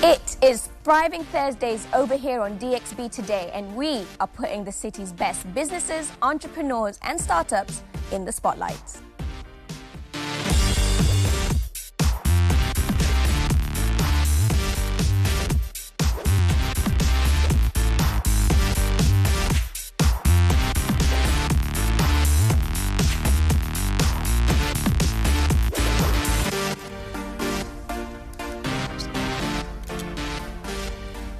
It is Thriving Thursdays over here on DXB Today, and we are putting the city's best businesses, entrepreneurs and startups in the spotlight.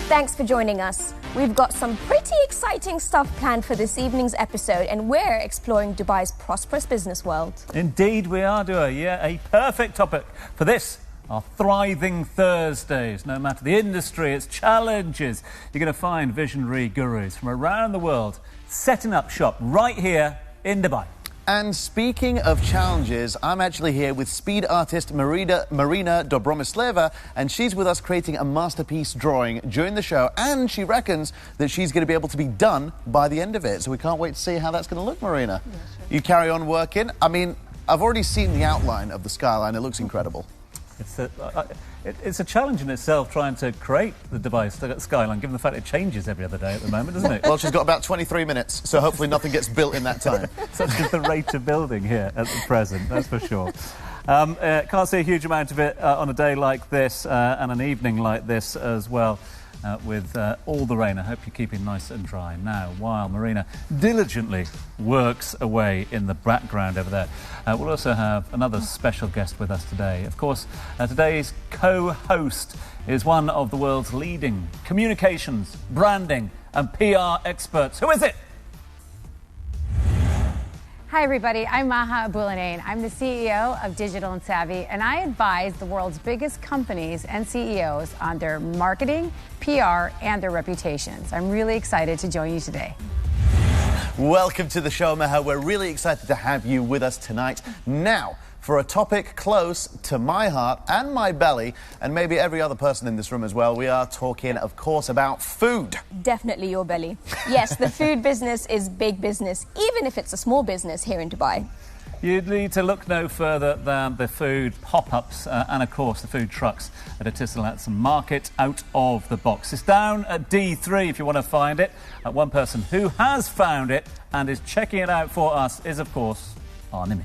Thanks for joining us. We've got some pretty exciting stuff planned for this evening's episode, and we're exploring Dubai's prosperous business world. Indeed we are, Dua. Yeah, a perfect topic for this, our Thriving Thursdays. No matter the industry, its challenges, you're going to find visionary gurus from around the world setting up shop right here in Dubai. And speaking of challenges, I'm actually here with speed artist Marina Dobromisleva, and she's with us creating a masterpiece drawing during the show, and she reckons that she's going to be able to be done by the end of it. So we can't wait to see how that's going to look, Marina. Yeah, sure. You carry on working. I mean, I've already seen the outline of the skyline. It looks incredible. It's a challenge in itself trying to create the Dubai skyline, given the fact it changes every other day at the moment, doesn't it? Well, she's got about 23 minutes, so hopefully nothing gets built in that time. Such is the rate of building here at the present, that's for sure. Can't see a huge amount of it on a day like this and an evening like this as well. With all the rain. I hope you're keeping nice and dry now, while Marina diligently works away in the background over there. We'll also have another special guest with us today. Of course, today's co-host is one of the world's leading communications, branding and PR experts. Who is it? Hi everybody, I'm Maha Abulanain. I'm the CEO of Digital and Savvy, and I advise the world's biggest companies and CEOs on their marketing, PR, and their reputations. I'm really excited to join you today. Welcome to the show, Maha. We're really excited to have you with us tonight. Now, for a topic close to my heart and my belly, and maybe every other person in this room as well, we are talking, of course, about food. Definitely your belly. Yes, the food business is big business, even if it's a small business here in Dubai. You need to look no further than the food pop-ups and, of course, the food trucks at Etisalat's Market out of the box. It's down at D3 if you want to find it. One person who has found it and is checking it out for us is, of course, our Nimi.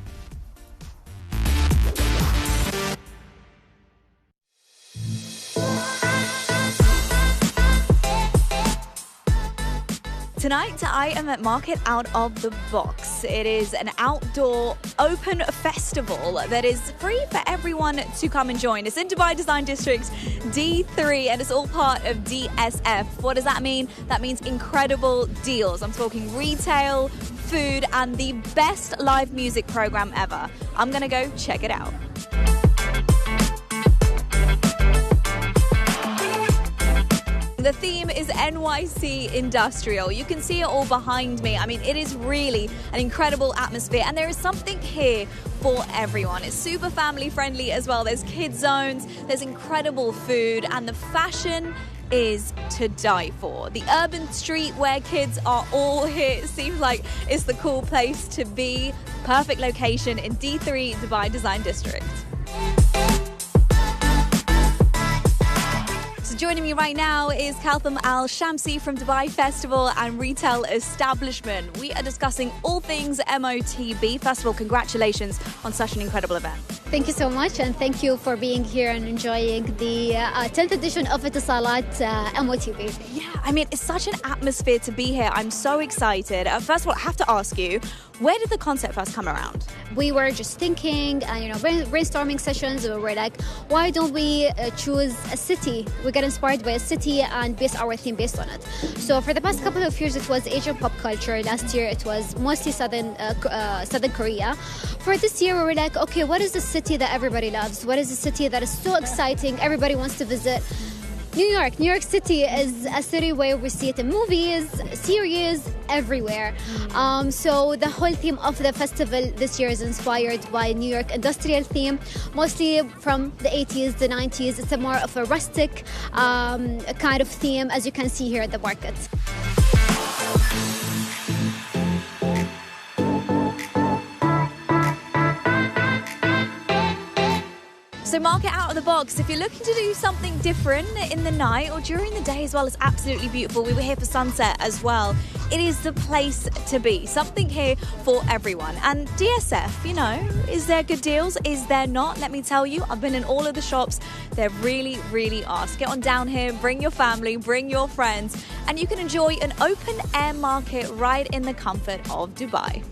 Tonight, I am at Market Out of the Box. It is an outdoor open festival that is free for everyone to come and join. It's in Dubai Design District D3 and it's all part of DSF. What does that mean? That means incredible deals. I'm talking retail, food and the best live music program ever. I'm going to go check it out. The theme is NYC Industrial. You can see it all behind me. I mean, it is really an incredible atmosphere, and there is something here for everyone. It's super family friendly as well. There's kid zones, there's incredible food, and the fashion is to die for. The urban street where kids are all here, it seems like it's the cool place to be. Perfect location in D3 Dubai Design District. Joining me right now is Kaltham Al-Shamsi from Dubai Festival and Retail Establishment. We are discussing all things MOTB. First of all, congratulations on such an incredible event. Thank you so much, and thank you for being here and enjoying the 10th edition of Etisalat MOTB. Yeah, I mean, it's such an atmosphere to be here. I'm so excited. First of all, I have to ask you, where did the concept first come around? We were just thinking, brainstorming sessions. We were like, why don't we choose a city? We got inspired by a city and base our theme based on it. So for the past couple of years, it was Asian pop culture. Last year, it was mostly Southern Korea. For this year, we were like, okay, what is the city that everybody loves? What is the city that is so exciting, everybody wants to visit? New York City is a city where we see it in movies, series, everywhere. So the whole theme of the festival this year is inspired by New York industrial theme, mostly from the 80s, the 90s. It's a more of a rustic kind of theme, as you can see here at the market. So mark it out of the box. If you're looking to do something different in the night or during the day as well, it's absolutely beautiful. We were here for sunset as well. It is the place to be. Something here for everyone. And DSF, you know, is there good deals? Is there not? Let me tell you, I've been in all of the shops. There really, really are. So get on down here, bring your family, bring your friends, and you can enjoy an open air market right in the comfort of Dubai.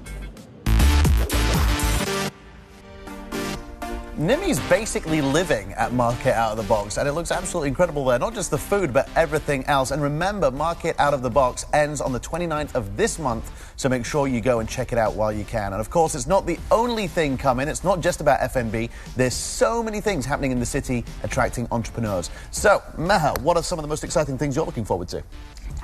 Nimi's basically living at Market Out of the Box, and it looks absolutely incredible there. Not just the food, but everything else. And remember, Market Out of the Box ends on the 29th of this month, so make sure you go and check it out while you can. And of course, it's not the only thing coming. It's not just about F&B. There's so many things happening in the city attracting entrepreneurs. So, Maha, what are some of the most exciting things you're looking forward to?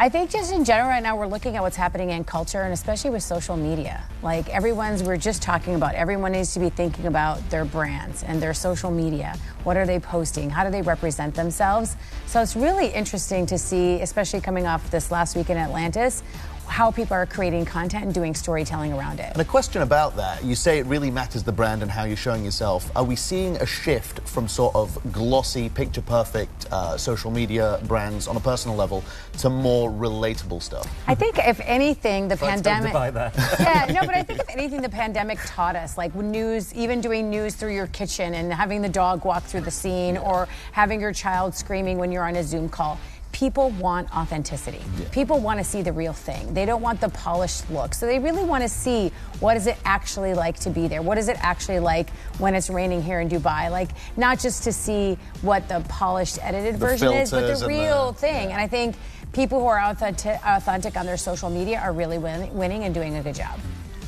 I think just in general right now we're looking at what's happening in culture, and especially with social media. Like we're just talking about, everyone needs to be thinking about their brands and their social media. What are they posting? How do they represent themselves? So it's really interesting to see, especially coming off this last week in Atlantis, how people are creating content and doing storytelling around it. And a question about that, you say it really matters the brand and how you're showing yourself. Are we seeing a shift from sort of glossy, picture-perfect social media brands on a personal level to more relatable stuff? I think if anything, the pandemic... Yeah, no, but I think if anything, the pandemic taught us, like news, even doing news through your kitchen and having the dog walk through the scene or having your child screaming when you're on a Zoom call. People want authenticity. Yeah. People want to see the real thing. They don't want the polished look. So they really want to see, what is it actually like to be there? What is it actually like when it's raining here in Dubai? Like, not just to see what the polished, edited version is, but the real thing. Yeah. And I think people who are authentic on their social media are really winning and doing a good job.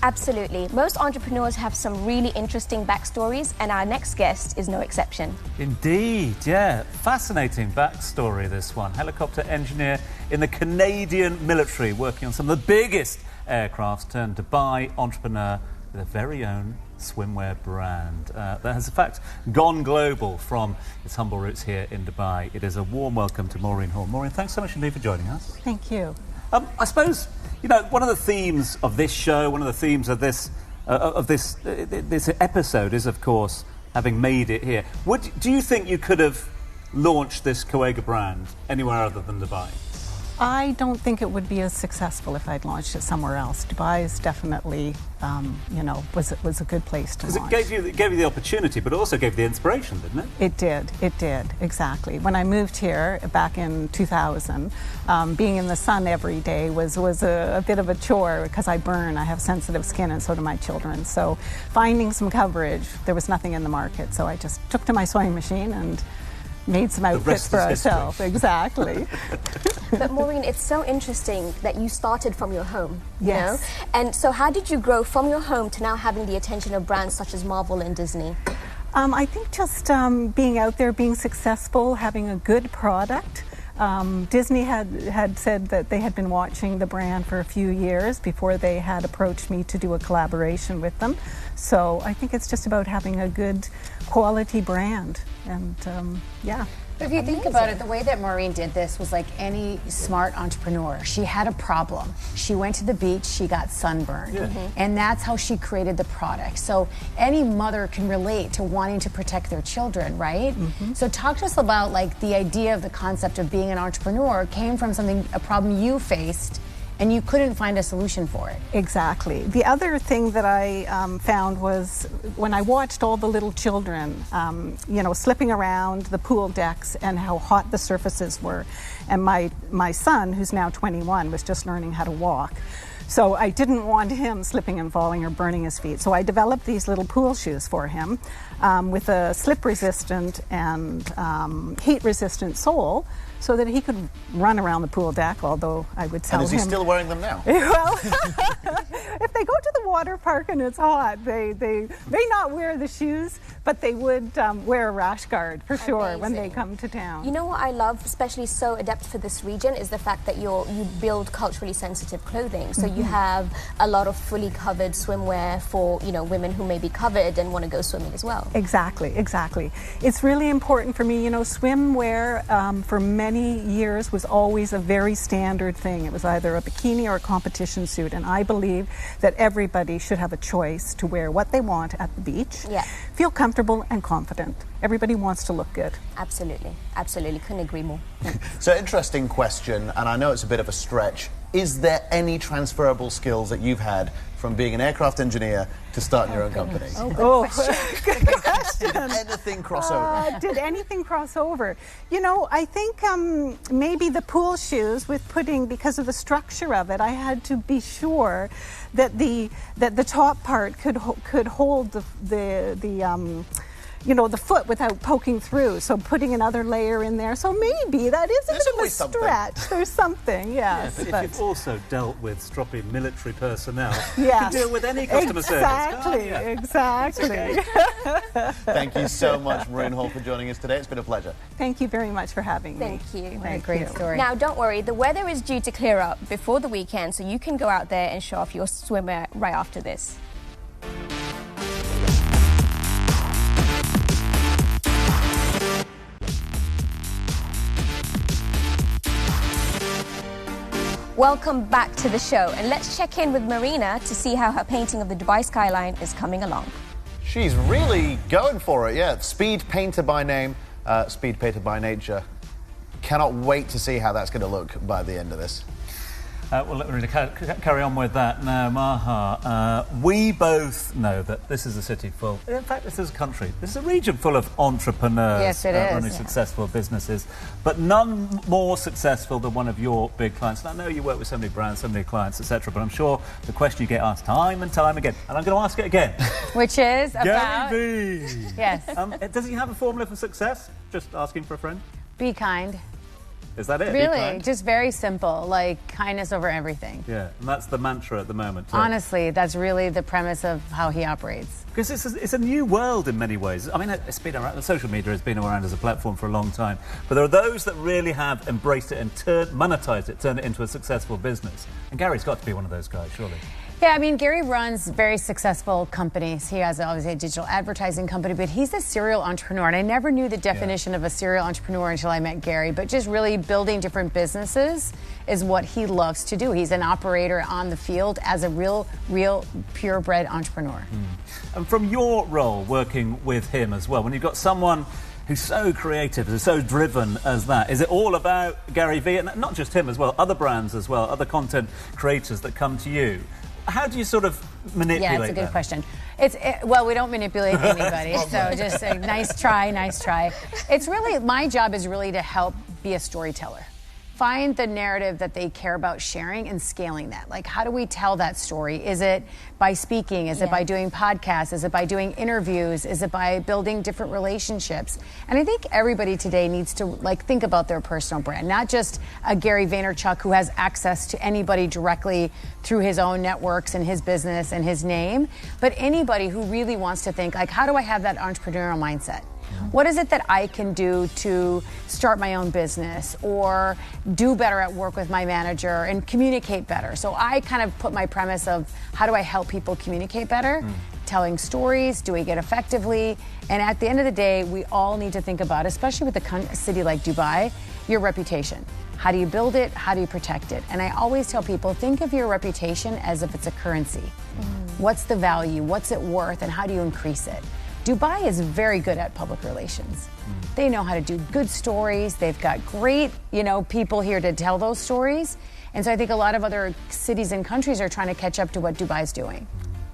Absolutely. Most entrepreneurs have some really interesting backstories, and our next guest is no exception. Indeed, yeah. Fascinating backstory, this one. Helicopter engineer in the Canadian military, working on some of the biggest aircrafts, turned Dubai entrepreneur with a very own swimwear brand that has, in fact, gone global from its humble roots here in Dubai. It is a warm welcome to Maureen Hall. Maureen, thanks so much indeed for joining us. Thank you. I suppose, you know, one of the themes of this show, one of the themes of this episode is, of course, having made it here. Do you think you could have launched this Coega brand anywhere other than Dubai? I don't think it would be as successful if I'd launched it somewhere else. Dubai is definitely, was a good place to launch. Because it gave you the opportunity, but also gave the inspiration, didn't it? It did, exactly. When I moved here back in 2000, being in the sun every day was a bit of a chore because I have sensitive skin, and so do my children. So finding some coverage, there was nothing in the market, so I just took to my sewing machine and made some outfits for ourselves. Exactly. But Maureen, it's so interesting that you started from your home, you know? Yes. And so how did you grow from your home to now having the attention of brands such as Marvel and Disney? I think just being out there, being successful, having a good product. Disney had said that they had been watching the brand for a few years before they had approached me to do a collaboration with them. So I think it's just about having a good quality brand, and yeah. But if you think about it, the way that Maureen did this was like any smart entrepreneur. She had a problem. She went to the beach, she got sunburned. Yeah. Mm-hmm. And that's how she created the product. So any mother can relate to wanting to protect their children, right? Mm-hmm. So talk to us about like the idea of the concept of being an entrepreneur came from a problem you faced, and you couldn't find a solution for it. Exactly. The other thing that I found was when I watched all the little children, slipping around the pool decks and how hot the surfaces were. And my son, who's now 21, was just learning how to walk. So I didn't want him slipping and falling or burning his feet. So I developed these little pool shoes for him with a slip-resistant and heat-resistant sole, so that he could run around the pool deck, although I would tell him... And is he still wearing them now? Well, if they go to the water park and it's hot, they may not wear the shoes, but they would wear a rash guard for sure when they come to town. You know what I love, especially so adept for this region, is the fact that you build culturally sensitive clothing. So You have a lot of fully covered swimwear for, women who may be covered and want to go swimming as well. Exactly. It's really important for me. Swimwear for many years was always a very standard thing. It was either a bikini or a competition suit, and I believe that everybody should have a choice to wear what they want at the beach. Yeah. Feel comfortable and confident. Everybody wants to look good. Absolutely. Couldn't agree more. So, interesting question, and I know it's a bit of a stretch. Is there any transferable skills that you've had from being an aircraft engineer to starting your own company? Good question. Did anything cross over? Did anything cross over? I think maybe the pool shoes because of the structure of it, I had to be sure that the top part could hold the foot without poking through. So putting another layer in there. So maybe that is a bit of a stretch. There's something, yes. Yeah, but if you've also dealt with stroppy military personnel, yes. you can deal with any customer service. Exactly. Thank you so much, Maureen Hall, for joining us today. It's been a pleasure. Thank you very much for having me. Thank you. What a great story. Now, don't worry. The weather is due to clear up before the weekend, so you can go out there and show off your swimwear right after this. Welcome back to the show, and let's check in with Marina to see how her painting of the Dubai skyline is coming along. She's really going for it, yeah. Speed painter by name, speed painter by nature. Cannot wait to see how that's going to look by the end of this. Well, let me carry on with that now, Maha. We both know that this is a city full, in fact, this is a country, this is a region full of entrepreneurs. Yes, it is. Running successful businesses, but none more successful than one of your big clients. And I know you work with so many brands, so many clients, etc., but I'm sure the question you get asked time and time again, and I'm going to ask it again. Which is about... Gary V. Yes. Does he have a formula for success? Just asking for a friend? Be kind. Is that it? Really, just very simple, like kindness over everything. Yeah, and that's the mantra at the moment. Honestly, that's really the premise of how he operates. Because it's a new world in many ways. I mean, it's been around, social media has been around as a platform for a long time, but there are those that really have embraced it and monetized it, turned it into a successful business. And Gary's got to be one of those guys, surely. Yeah, I mean, Gary runs very successful companies. He has obviously a digital advertising company, but he's a serial entrepreneur. And I never knew the definition of a serial entrepreneur until I met Gary. But just really building different businesses is what he loves to do. He's an operator on the field as a real purebred entrepreneur. And from your role working with him as well, when you've got someone who's so creative, who's so driven as that, is it all about Gary V? And not just him as well, other brands as well, other content creators that come to you. How do you sort of manipulate Yeah, it's a good question. Well, we don't manipulate anybody, so just a nice try. It's really, my job is really to help be a storyteller. Find the narrative that they care about sharing and scaling that. Like, how do we tell that story? Is it by speaking? Is it by doing podcasts? Is it by doing interviews? Is it by building different relationships? And I think everybody today needs to think about their personal brand, not just a Gary Vaynerchuk who has access to anybody directly through his own networks and his business and his name, but anybody who really wants to think, how do I have that entrepreneurial mindset? What is it that I can do to start my own business or do better at work with my manager and communicate better? So I kind of put my premise of how do I help people communicate better, telling stories, doing it effectively. And at the end of the day, we all need to think about, especially with a city like Dubai, your reputation. How do you build it? How do you protect it? And I always tell people, think of your reputation as if it's a currency. What's the value? What's it worth? And how do you increase it? Dubai is very good at public relations. They know how to do good stories. They've got great, people here to tell those stories. And so I think a lot of other cities and countries are trying to catch up to what Dubai's doing.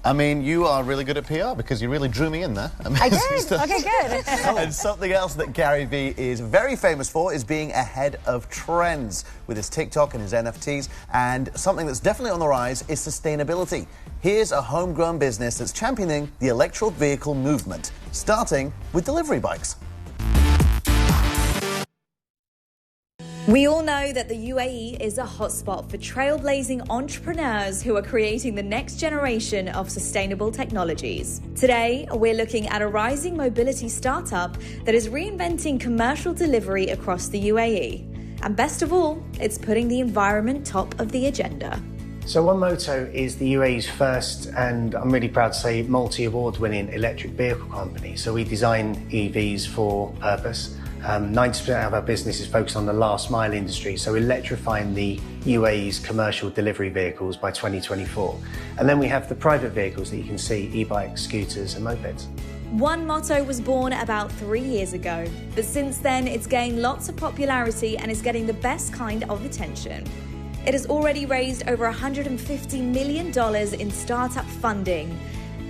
I mean, you are really good at PR because you really drew me in there. I did? Okay, good. And something else that Gary V is very famous for is being ahead of trends with his TikTok and his NFTs. And something that's definitely on the rise is sustainability. Here's a homegrown business that's championing the electric vehicle movement, starting with delivery bikes. We all know that the UAE is a hotspot for trailblazing entrepreneurs who are creating the next generation of sustainable technologies. Today, we're looking at a rising mobility startup that is reinventing commercial delivery across the UAE. And best of all, it's putting the environment top of the agenda. So OneMoto is the UAE's first, and I'm really proud to say, multi-award winning electric vehicle company. So we design EVs for purpose. 90% of our business is focused on the last mile industry, so electrifying the UAE's commercial delivery vehicles by 2024. And then we have the private vehicles that you can see, e-bikes, scooters and mopeds. OneMoto was born about 3 years ago, but since then it's gained lots of popularity and is getting the best kind of attention. It has already raised over $150 million in startup funding,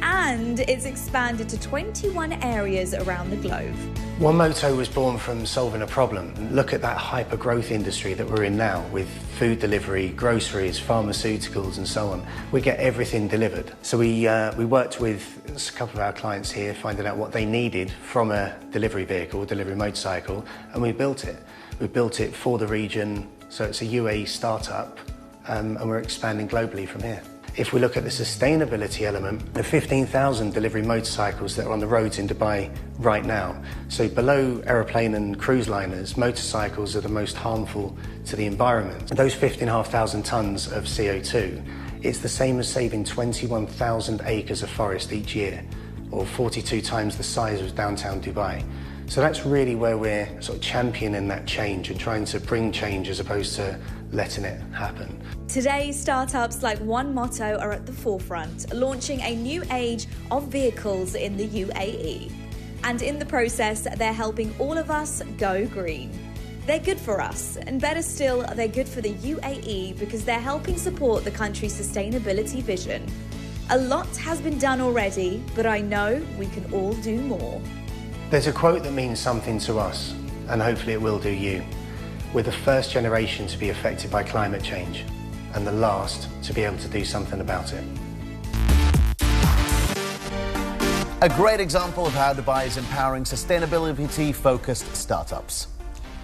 and it's expanded to 21 areas around the globe. OneMoto was born from solving a problem. Look at that hyper-growth industry that we're in now with food delivery, groceries, pharmaceuticals and so on. We get everything delivered. So we worked with a couple of our clients here, finding out what they needed from a delivery vehicle, delivery motorcycle, and we built it. We built it for the region, so it's a UAE startup, and we're expanding globally from here. If we look at the sustainability element, the 15,000 delivery motorcycles that are on the roads in Dubai right now. So below aeroplane and cruise liners, motorcycles are the most harmful to the environment. Those 15,500 tons of CO2, it's the same as saving 21,000 acres of forest each year, or 42 times the size of downtown Dubai. So that's really where we're sort of championing that change and trying to bring change as opposed to letting it happen. Today, startups like OneMoto are at the forefront, launching a new age of vehicles in the UAE. And in the process, they're helping all of us go green. They're good for us, and better still, they're good for the UAE because they're helping support the country's sustainability vision. A lot has been done already, but I know we can all do more. There's a quote that means something to us, and hopefully it will do you. We're the first generation to be affected by climate change, and the last to be able to do something about it. A great example of how Dubai is empowering sustainability-focused startups.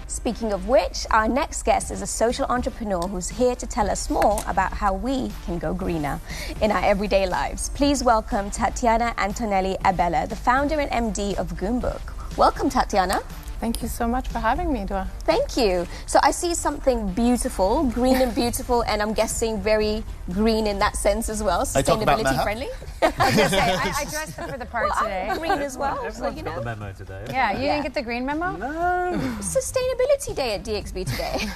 Speaking of which, our next guest is a social entrepreneur who's here to tell us more about how we can go greener in our everyday lives. Please welcome Tatiana Antonelli Abella, the founder and MD of Goombok. Welcome, Tatiana. Thank you so much for having me, Dua. Thank you. So I see something beautiful, green and beautiful, and I'm guessing very green in that sense as well, sustainability friendly. I was going to say, I dressed up for the part today. I'm green as well, so Everyone's got the memo today. Yeah, you didn't get the green memo? No. Sustainability Day at DXB today.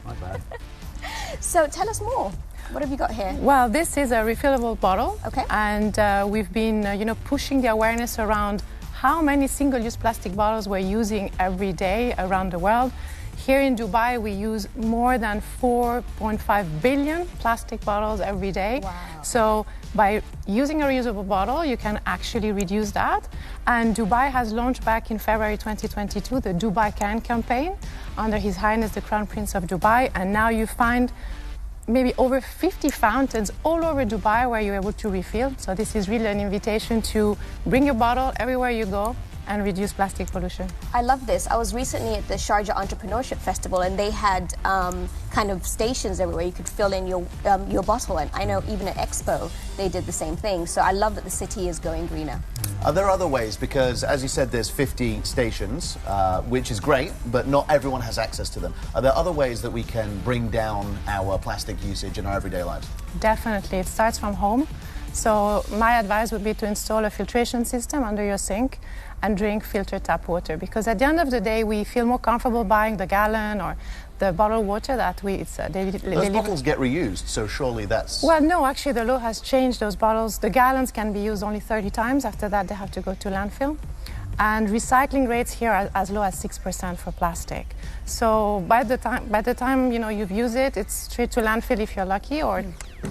My bad. So tell us more. What have you got here? Well, this is a refillable bottle. Okay. And we've been, pushing the awareness around how many single-use plastic bottles we're using every day around the world. Here in Dubai, we use more than 4.5 billion plastic bottles every day. Wow. So by using a reusable bottle, you can actually reduce that. And Dubai has launched back in February 2022 the Dubai Can campaign under His Highness the Crown Prince of Dubai. And now you find maybe over 50 fountains all over Dubai where you're able to refill. So this is really an invitation to bring your bottle everywhere you go and reduce plastic pollution. I love this. I was recently at the Sharjah Entrepreneurship Festival, and they had kind of stations everywhere you could fill in your bottle. And I know even at Expo they did the same thing. So I love that the city is going greener. Are there other ways? Because, as you said, there's 50 stations, which is great, but not everyone has access to them. Are there other ways that we can bring down our plastic usage in our everyday lives? Definitely. It starts from home. So my advice would be to install a filtration system under your sink and drink filtered tap water, because at the end of the day we feel more comfortable buying the gallon or the bottled water that Those bottles get reused, so surely that's... Well, no, actually the law has changed. Those bottles, the gallons can be used only 30 times. After that they have to go to landfill. And recycling rates here are as low as 6% for plastic. So by the time you've used it, it's straight to landfill if you're lucky, or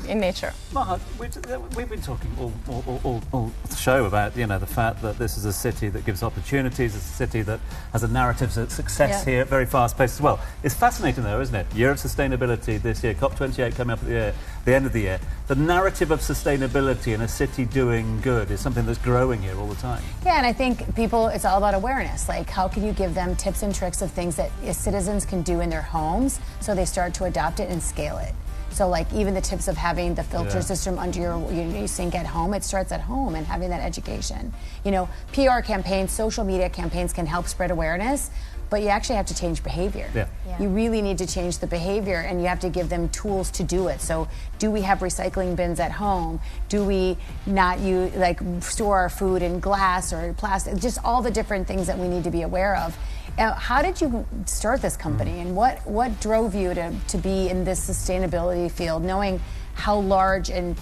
in nature. Maha, we've been talking all the show about the fact that this is a city that gives opportunities, it's a city that has a narrative of success here at very fast pace as well. It's fascinating though, isn't it? Year of Sustainability this year, COP28 coming up at the end of the year. The narrative of sustainability in a city doing good is something that's growing here all the time. Yeah, and I think it's all about awareness. Like, how can you give them tips and tricks of things that citizens can do in their homes so they start to adopt it and scale it? So, like, even the tips of having the filter system under your sink at home, it starts at home, and having that education. PR campaigns, social media campaigns can help spread awareness, but you actually have to change behavior. Yeah. You really need to change the behavior, and you have to give them tools to do it. So do we have recycling bins at home? Do we not store our food in glass or plastic? Just all the different things that we need to be aware of. How did you start this company, and what drove you to be in this sustainability field, knowing how large and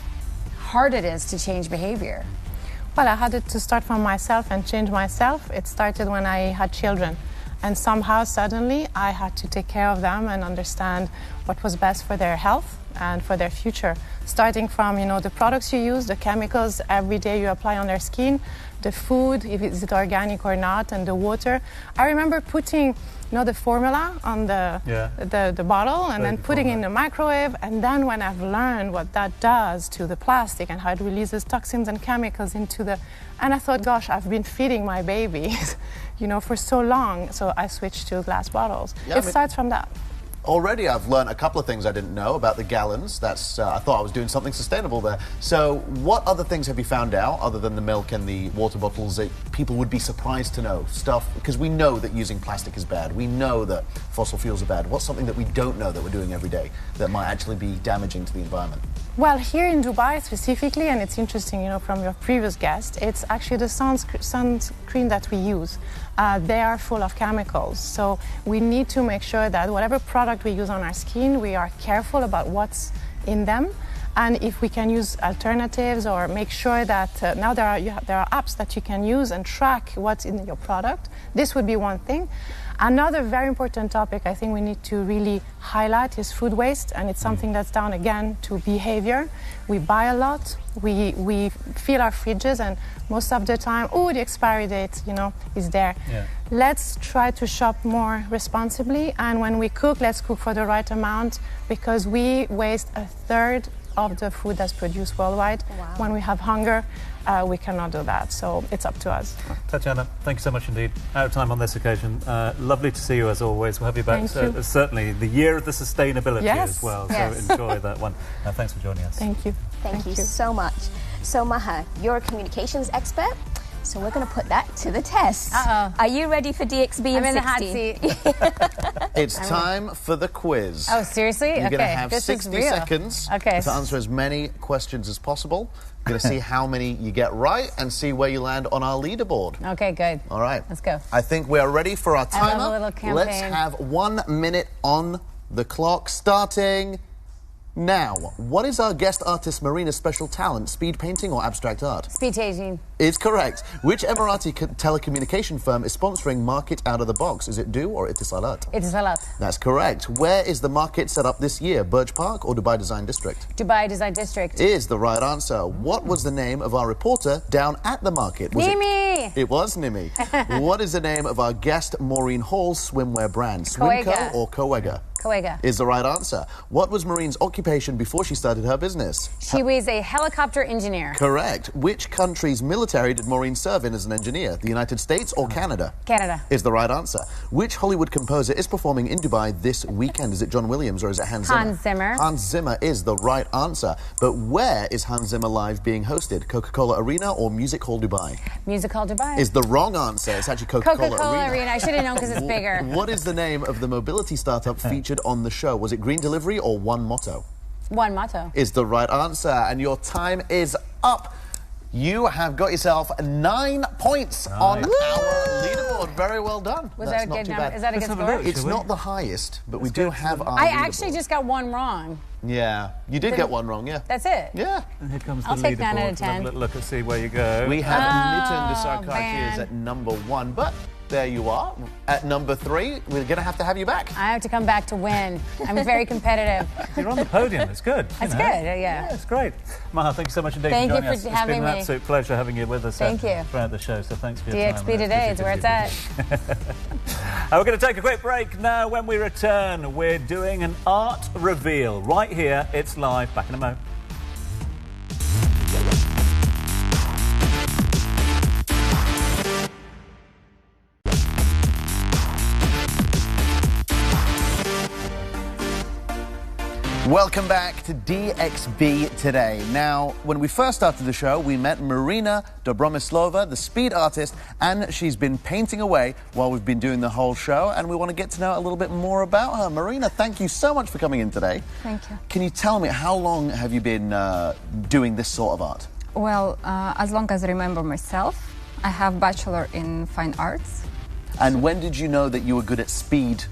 hard it is to change behavior? Well, I had to start from myself and change myself. It started when I had children. And somehow, suddenly, I had to take care of them and understand what was best for their health and for their future. Starting from, the products you use, the chemicals every day you apply on their skin, the food, if is it organic or not, and the water. I remember putting, the formula on the bottle and then putting it in the microwave. And then when I've learned what that does to the plastic and how it releases toxins and chemicals into the... And I thought, gosh, I've been feeding my babies, for so long. So I switched to glass bottles. It starts from that. Already I've learned a couple of things I didn't know about the gallons. That's I thought I was doing something sustainable there. So what other things have you found out, other than the milk and the water bottles, that people would be surprised to know? Stuff, because we know that using plastic is bad. We know that fossil fuels are bad. What's something that we don't know that we're doing every day that might actually be damaging to the environment? Well, here in Dubai specifically, and it's interesting, from your previous guest, it's actually the sunscreen that we use. They are full of chemicals. So we need to make sure that whatever product we use on our skin, we are careful about what's in them. And if we can use alternatives or make sure that now there are apps that you can use and track what's in your product, this would be one thing. Another very important topic I think we need to really highlight is food waste, and it's something that's down again to behavior. We buy a lot, we fill our fridges, and most of the time, the expiry date, is there. Yeah. Let's try to shop more responsibly, and when we cook, let's cook for the right amount, because we waste a third of the food that's produced worldwide. Wow. When we have hunger, we cannot do that. So it's up to us. Tatiana, thank you so much indeed. Out of time on this occasion. Lovely to see you as always. We'll have you back. Thank you. Certainly the year of the sustainability as well. Yes. So enjoy that one. Thanks for joining us. Thank you. Thank you so much. So Maha, you're a communications expert. So we're going to put that to the test. Uh-oh. Are you ready for DXB I'm in the hot 60? seat. It's time for the quiz. Oh, seriously? You're going to have this 60 is real. seconds Okay. to answer as many questions as possible. We're going to see how many you get right and see where you land on our leaderboard. Okay, good. All right. Let's go. I think we are ready for our timer. I love a little campaign. Let's have 1 minute on the clock, starting now. What is our guest artist Marina's special talent? Speed painting or abstract art? Speed changing. Is correct. Which Emirati telecommunication firm is sponsoring Market Out of the Box? Is it Do or Etisalat? Etisalat. That's correct. Where is the market set up this year? Burj Park or Dubai Design District? Dubai Design District. Is the right answer. What was the name of our reporter down at the market? Nimi. It was Nimi. What is the name of our guest Maureen Hall's swimwear brand? Swimco Coega. or Coega? Coega. Is the right answer. What was Maureen's occupation before she started her business? She was a helicopter engineer. Correct. Which country's military did Maureen serve in as an engineer? The United States or Canada? Canada. Is the right answer. Which Hollywood composer is performing in Dubai this weekend? Is it John Williams or is it Hans Zimmer? Hans Zimmer. Hans Zimmer is the right answer. But where is Hans Zimmer Live being hosted? Coca-Cola Arena or Music Hall Dubai? Music Hall Dubai. Is the wrong answer. It's actually Coca-Cola Arena. I should have known because it's bigger. What is the name of the mobility startup featured on the show? Was it Green Delivery or OneMoto? OneMoto. Is the right answer. And your time is up. You have got yourself 9 points on our leaderboard. Very well done. Was That's that a not good too number? bad. Is that a Let's good have a score? look. It's Shall we? not the highest, but we do have our I leaderboard. actually just got one wrong. Yeah, you did get one wrong, yeah. That's it. Yeah. And here comes I'll the take leaderboard. 9 out of Let's have 10. a little look and see where you go. We have Nitin man. Desarkar is at number 1, but there you are. At number 3, we're going to have you back. I have to come back to win. I'm very competitive. You're on the podium. It's good. That's good, yeah. Yeah, it's great. Maha, thank you so much indeed Thank for you joining for us. having It's been me. an absolute pleasure having you with us Thank you. throughout the show, so thanks for your time. DXB Today is where it's at. We're going to take a quick break now. When we return, we're doing an art reveal right here. It's live. Back in a mo. Welcome back to DXB Today. Now, when we first started the show, we met Marina Dobromislova, the speed artist, and she's been painting away while we've been doing the whole show, and we want to get to know a little bit more about her. Marina, thank you so much for coming in today. Thank you. Can you tell me, how long have you been doing this sort of art? Well, as long as I remember myself, I have Bachelor in Fine Arts. And when did you know that you were good at speed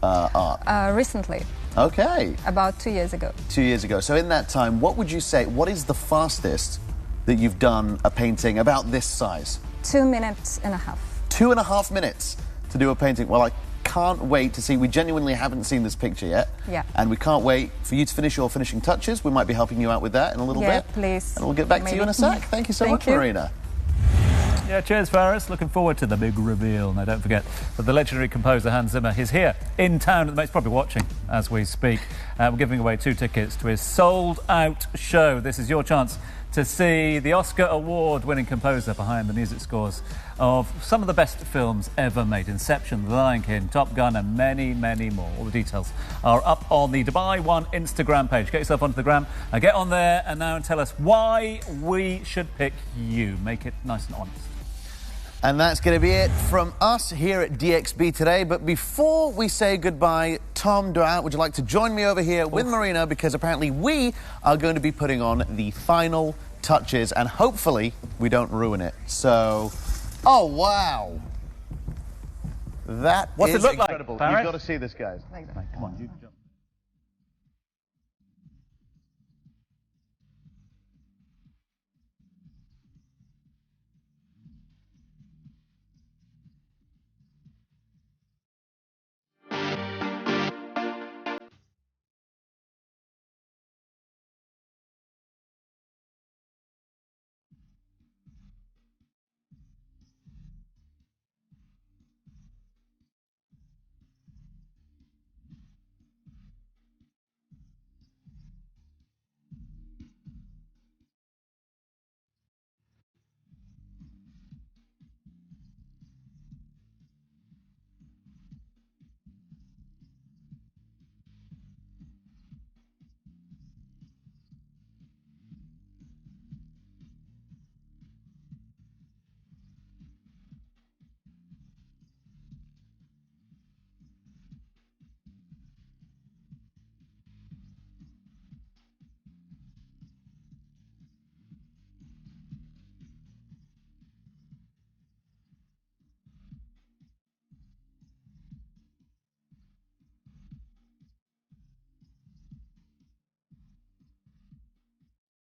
art? Recently. Okay. About 2 years ago. 2 years ago. So in that time, what would you say, what is the fastest that you've done a painting about this size? 2.5 minutes. 2.5 minutes to do a painting. Well, I can't wait to see. We genuinely haven't seen this picture yet. Yeah. And we can't wait for you to finish your finishing touches. We might be helping you out with that in a little bit. Yeah, please. And we'll get back to you in a sec. Thank you so much, Marina. Yeah, cheers, Faris. Looking forward to the big reveal. Now, don't forget that the legendary composer Hans Zimmer is here in town. He's probably watching as we speak. We're giving away 2 tickets to his sold-out show. This is your chance to see the Oscar award-winning composer behind the music scores of some of the best films ever made. Inception, The Lion King, Top Gun, and many, many more. All the details are up on the Dubai One Instagram page. Get yourself onto the gram, get on there and now tell us why we should pick you. Make it nice and honest. And that's going to be it from us here at DXB Today. But before we say goodbye, Tom Duat, would you like to join me over here with Marina? Because apparently we are going to be putting on the final touches, and hopefully we don't ruin it. So, oh, wow. That What's is it look incredible. like, You've got to see this, guys. Come on, you jump.